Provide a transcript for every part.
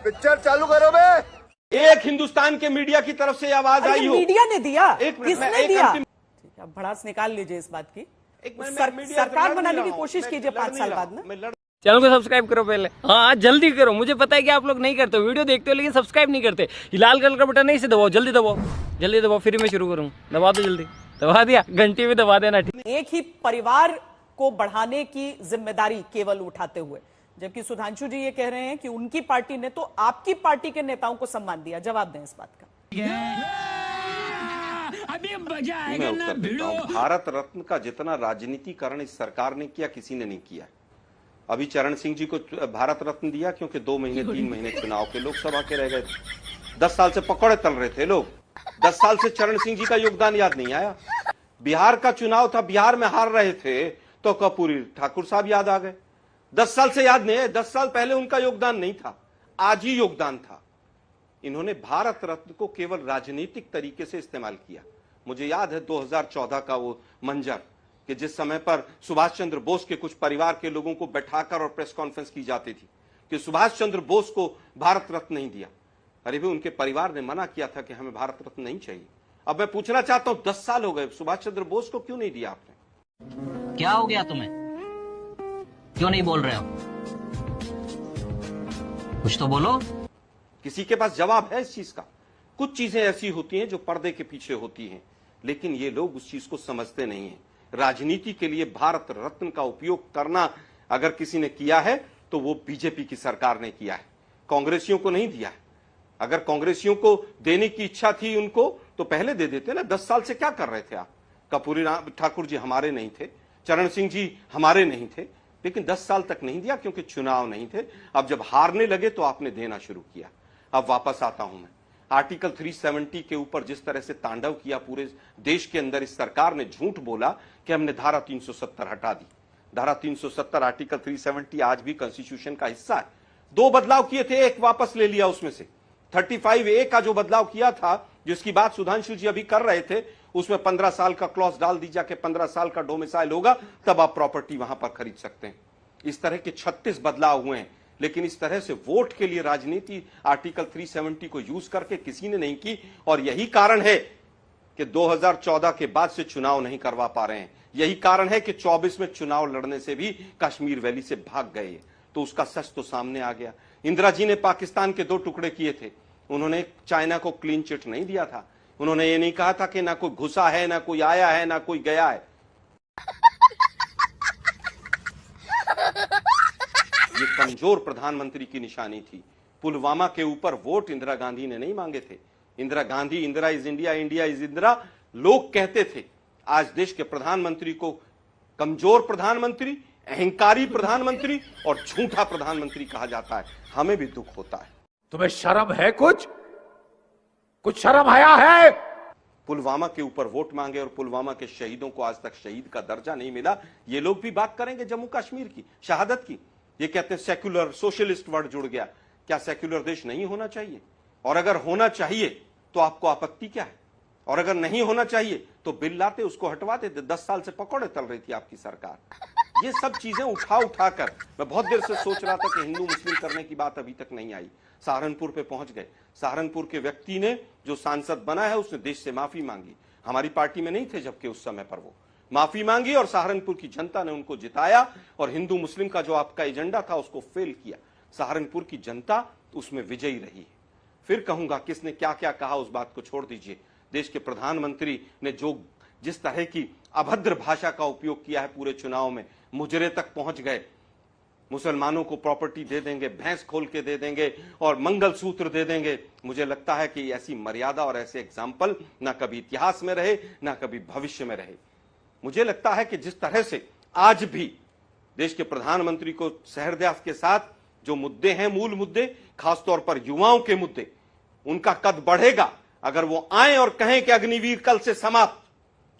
Picture चालू करो बे। एक हिंदुस्तान के मीडिया की तरफ से आवाज आई हो। मीडिया ने दिया, एक मिनट, किसने दिया? ठीक है, भड़ास निकाल लीजिए इस बात की। सरकार बनाने की कोशिश कीजिए 5 साल बाद में। चैनल को सब्सक्राइब करो पहले, हाँ जल्दी करो। मुझे पता है कि आप लोग नहीं करते, वीडियो देखते हो लेकिन सब्सक्राइब नहीं करते। ये लाल कलर का बटन नहीं, इसे दबाओ, जल्दी दबाओ, जल्दी दबाओ, फिर मैं शुरू करूँ। दबा दो जल्दी, दबा दिया, घंटी भी दबा देना। एक ही परिवार को बढ़ाने की जिम्मेदारी केवल उठाते हुए, जबकि सुधांशु जी ये कह रहे हैं कि उनकी पार्टी ने तो आपकी पार्टी के नेताओं को सम्मान दिया। जवाब दें इस बात का। अभी मजा मैं आएगा ना उत्तर देता हूं। भारत रत्न का जितना राजनीतिकरण इस सरकार ने किया, किसी ने नहीं किया। अभी चरण सिंह जी को भारत रत्न दिया क्योंकि 2 महीने 3 महीने चुनाव के लोकसभा के रह गए थे। 10 साल से पकौड़े तल रहे थे लोग। 10 साल से चरण सिंह जी का योगदान याद नहीं आया। बिहार का चुनाव था, बिहार में हार रहे थे तो कर्पूरी ठाकुर साहब याद आ गए। 10 साल से याद नहीं है। 10 साल पहले उनका योगदान नहीं था, आज ही योगदान था। इन्होंने भारत रत्न को केवल राजनीतिक तरीके से इस्तेमाल किया। मुझे याद है 2014 का वो मंजर कि जिस समय पर सुभाष चंद्र बोस के कुछ परिवार के लोगों को बैठाकर और प्रेस कॉन्फ्रेंस की जाती थी कि सुभाष चंद्र बोस को भारत रत्न नहीं दिया। अरे भाई, उनके परिवार ने मना किया था कि हमें भारत रत्न नहीं चाहिए। अब मैं पूछना चाहता हूं, 10 साल हो गए, सुभाष चंद्र बोस को क्यों नहीं दिया आपने? क्या हो गया तुम्हें? क्यों नहीं बोल रहे हो? कुछ तो बोलो। किसी के पास जवाब है इस चीज का? कुछ चीजें ऐसी होती हैं जो पर्दे के पीछे होती हैं, लेकिन ये लोग उस चीज को समझते नहीं हैं। राजनीति के लिए भारत रत्न का उपयोग करना अगर किसी ने किया है तो वो बीजेपी की सरकार ने किया है, कांग्रेसियों को नहीं दिया है। अगर कांग्रेसियों को देने की इच्छा थी उनको तो पहले दे देते ना। 10 साल से क्या कर रहे थे आप? कर्पूरी ठाकुर जी हमारे नहीं थे, चरण सिंह जी हमारे नहीं थे, लेकिन 10 साल तक नहीं दिया क्योंकि चुनाव नहीं थे। अब जब हारने लगे तो आपने देना शुरू किया। अब वापस आता हूं मैं, आर्टिकल 370 के ऊपर जिस तरह से तांडव किया पूरे देश के अंदर इस सरकार ने, झूठ बोला कि हमने धारा 370 हटा दी। धारा 370 आर्टिकल 370 आज भी कॉन्स्टिट्यूशन का हिस्सा है। 2 बदलाव किए थे, एक वापस ले लिया। उसमें से 35A का जो बदलाव किया था, जिसकी बात सुधांशु जी अभी कर रहे थे, उसमें 15 साल का क्लॉज डाल दीजिए कि 15 साल का डोमिसाइल होगा तब आप प्रॉपर्टी वहां पर खरीद सकते हैं। इस तरह के 36 बदलाव हुए हैं, लेकिन इस तरह से वोट के लिए राजनीति आर्टिकल 370 को यूज करके किसी ने नहीं की। और यही कारण है कि 2014 के बाद से चुनाव नहीं करवा पा रहे हैं। यही कारण है कि 24 में चुनाव लड़ने से भी कश्मीर वैली से भाग गए। तो उसका सच तो सामने आ गया। इंदिरा जी ने पाकिस्तान के 2 टुकड़े किए थे। उन्होंने चाइना को क्लीन चिट नहीं दिया था। उन्होंने ये नहीं कहा था कि ना कोई घुसा है, ना कोई आया है, ना कोई गया है। ये कमजोर प्रधानमंत्री की निशानी थी। पुलवामा के ऊपर वोट इंदिरा गांधी ने नहीं मांगे थे। Indira Gandhi, Indira is India, India is Indira लोग कहते थे। आज देश के प्रधानमंत्री को कमजोर प्रधानमंत्री, अहंकारी प्रधानमंत्री और झूठा प्रधानमंत्री कहा जाता है। हमें भी दुख होता है। तुम्हें शर्म है? कुछ शर्म आया है? पुलवामा के ऊपर वोट मांगे और पुलवामा के शहीदों को आज तक शहीद का दर्जा नहीं मिला। ये लोग भी बात करेंगे जम्मू कश्मीर की शहादत की। ये कहते हैं सेक्युलर, सोशलिस्ट वर्ड जुड़ गया। क्या सेक्युलर देश नहीं होना चाहिए? और अगर होना चाहिए तो आपको आपत्ति क्या है? और अगर नहीं होना चाहिए तो बिल लाते, उसको हटवा देते। 10 साल से पकौड़े तल रही थी आपकी सरकार। ये सब चीजें उठाकर मैं बहुत देर से सोच रहा था कि हिंदू मुस्लिम करने की बात अभी तक नहीं आई। सहारनपुर पे पहुंच गए। सहारनपुर के व्यक्ति ने, जो सांसद बना है, उसने देश से माफी मांगी। हमारी पार्टी में नहीं थे जबकि उस समय पर वो माफी मांगी और सहारनपुर की जनता ने उनको जिताया और हिंदू मुस्लिम का जो आपका एजेंडा था उसको फेल किया। सहारनपुर की जनता उसमें विजयी रही है। फिर कहूंगा किसने क्या क्या कहा उस बात को छोड़ दीजिए। देश के प्रधानमंत्री ने जिस तरह की अभद्र भाषा का उपयोग किया है पूरे चुनाव में, मुजरे तक पहुंच गए। मुसलमानों को प्रॉपर्टी दे देंगे, भैंस खोल के दे देंगे और मंगलसूत्र दे देंगे। मुझे लगता है कि ऐसी मर्यादा और ऐसे एग्जाम्पल ना कभी इतिहास में रहे, ना कभी भविष्य में रहे। मुझे लगता है कि जिस तरह से आज भी देश के प्रधानमंत्री को सहृदय के साथ जो मुद्दे हैं, मूल मुद्दे, खासतौर पर युवाओं के मुद्दे, उनका कद बढ़ेगा अगर वो आए और कहें कि अग्निवीर कल से समाप्त,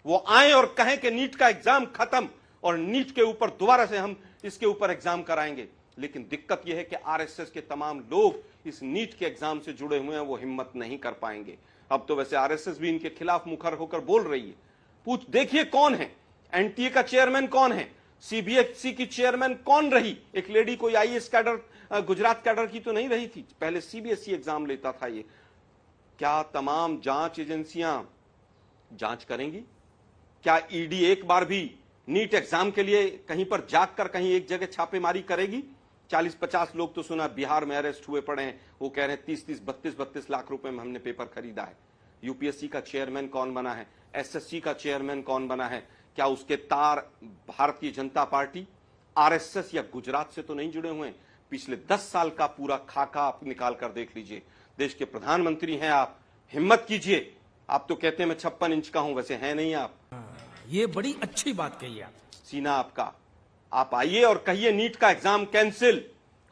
वो आए और कहें कि नीट का एग्जाम खत्म और नीट के ऊपर दोबारा से हम इसके ऊपर एग्जाम कराएंगे। लेकिन दिक्कत यह है कि आरएसएस के तमाम लोग इस नीट के एग्जाम से जुड़े हुए हैं, वो हिम्मत नहीं कर पाएंगे। अब तो वैसे आरएसएस भी इनके खिलाफ मुखर होकर बोल रही है। देखिए कौन है एनटीए का चेयरमैन, कौन है? सीबीएसई की चेयरमैन कौन रही? एक लेडी कोई आईएएस कैडर, गुजरात कैडर की तो नहीं रही थी, पहले सीबीएसई एग्जाम लेता था ये। क्या तमाम जांच एजेंसियां जांच करेंगी? क्या ईडी एक बार भी नीट एग्जाम के लिए कहीं पर जाकर कहीं एक जगह छापेमारी करेगी? 40-50 लोग तो सुना बिहार में अरेस्ट हुए पड़े हैं, वो कह रहे हैं 30-30, 32-32 लाख रुपए में हमने पेपर खरीदा है। यूपीएससी का चेयरमैन कौन बना है? एसएससी का चेयरमैन कौन बना है? क्या उसके तार भारतीय जनता पार्टी, आरएसएस या गुजरात से तो नहीं जुड़े हुए हैं? पिछले 10 साल का पूरा खाका आप निकाल कर देख लीजिए। देश के प्रधानमंत्री हैं आप, हिम्मत कीजिए। आप तो कहते हैं मैं 56 इंच का हूं, वैसे हैं नहीं आप। ये बड़ी अच्छी बात कही आप। सीना आपका, आप आइए और कहिए नीट का एग्जाम कैंसिल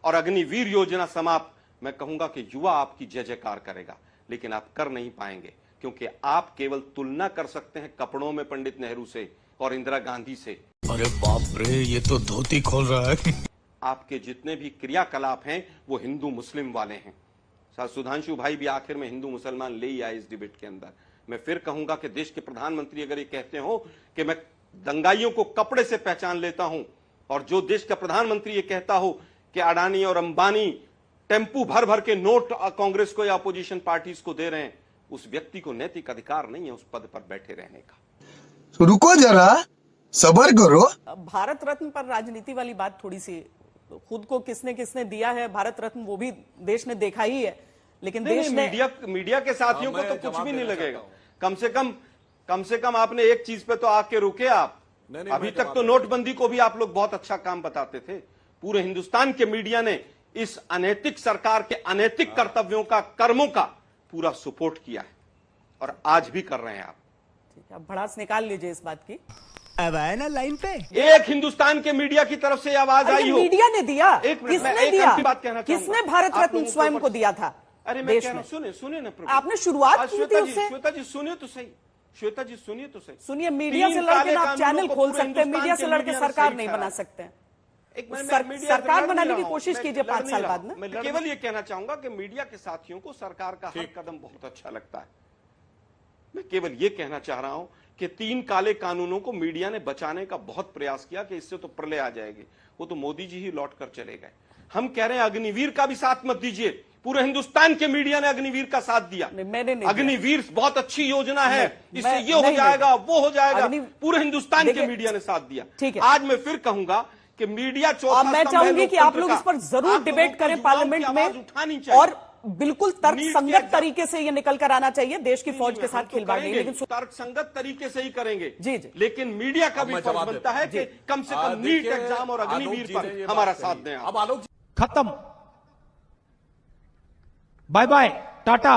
और अग्निवीर योजना समाप्त। मैं कहूंगा कि युवा आपकी जय जयकार करेगा, लेकिन आप कर नहीं पाएंगे, क्योंकि आप केवल तुलना कर सकते हैं कपड़ों में पंडित नेहरू से और इंदिरा गांधी से। अरे बाप रे, ये तो धोती खोल रहा है। आपके जितने भी क्रियाकलाप हैं वो हिंदू मुस्लिम वाले हैं। सुधांशु भाई भी आखिर में हिंदू मुसलमान ले ही आए इस डिबेट के अंदर। मैं फिर कहूंगा कि देश के प्रधानमंत्री अगर ये कहते हो कि मैं दंगाइयों को कपड़े से पहचान लेता हूं, और जो देश का प्रधानमंत्री ये कहता हो कि अडानी और अंबानी टेम्पू भर भर के नोट कांग्रेस को या अपोजिशन पार्टीज को दे रहे हैं, उस व्यक्ति को नैतिक अधिकार नहीं है उस पद पर बैठे रहने का। तो रुको जरा, सबर करो। भारत रत्न पर राजनीति वाली बात थोड़ी सी, खुद को किसने किसने दिया है भारत रत्न वो भी देश ने देखा ही है, लेकिन देश ने मीडिया के साथियों को तो कुछ भी नहीं लगेगा। कम से कम आपने एक चीज पे तो आके रुके आप। अभी तक तो नोटबंदी को भी आप लोग बहुत अच्छा काम बताते थे। पूरे हिंदुस्तान के मीडिया ने इस अनैतिक सरकार के अनैतिक कर्तव्यों का, कर्मों का पूरा सपोर्ट किया है, और आज भी कर रहे हैं आप। अब भड़ास निकाल लीजिए इस बात की। अब आए ना लाइन पे। एक हिंदुस्तान के मीडिया की तरफ से आवाज आई हो। मीडिया ने दिया, एक मिनट, मैं किसने एक दिया? अंतिम बात कहना चाहूंगा। किसने भारत आप रत्न लोगों स्वयं के को दिया था? अरे मैं देश कह रहा में हूं, सुने ना प्रभु। आपने शुरुआत की थी उससे। श्वेता जी सुनिए तो सही, श्वेता जी सुनिए तो सही। सुनिए, मीडिया से लड़के आप चैनल खोल सकते हैं, मीडिया से लड़के सरकार नहीं बना सकते हैं। सरकार बनाने की कोशिश कीजिए 5 साल बाद में। मैं केवल ये कहना चाहूंगा कि मीडिया के साथियों को सरकार का हर कदम बहुत अच्छा लगता है। मैं केवल ये कहना चाह रहा हूं कि 3 काले कानूनों को मीडिया ने बचाने का बहुत प्रयास किया कि इससे तो प्रलय आ जाएगी, वो तो मोदी जी ही लौट कर चले गए। हम कह रहे हैं अग्निवीर का भी साथ मत दीजिए। पूरे हिंदुस्तान के मीडिया ने अग्निवीर का साथ दिया। मैंने नहीं अग्निवीर बहुत अच्छी योजना है, इससे मैं ये हो नहीं जाएगा, वो हो जाएगा। अग्नि- पूरे हिंदुस्तान के देखिए, मीडिया ने साथ दिया। ठीक है। आज मैं फिर कहूंगा कि मीडिया चौथा और मैं स्तंभ है चाहूंगी कि आप लोग लोकतंत्र इस पर का। जरूर आप लोगों डिबेट को करें युवाओं की पार्लियामेंट आवाज में, उठानी चाहिए। और बिल्कुल नीट तर्कसंगत के तरीके से ये निकल कर आना चाहिए। देश की फौज के साथ खिलवाड़ नहीं, लेकिन तर्कसंगत तरीके से ही करेंगे। जी, जी। लेकिन मीडिया का भी फर्ज बनता है कि कम से कम नीट एग्जाम और अग्निवीर पर हमारा साथ दें। अब आलोक जी खत्म, बाय बाय, टाटा।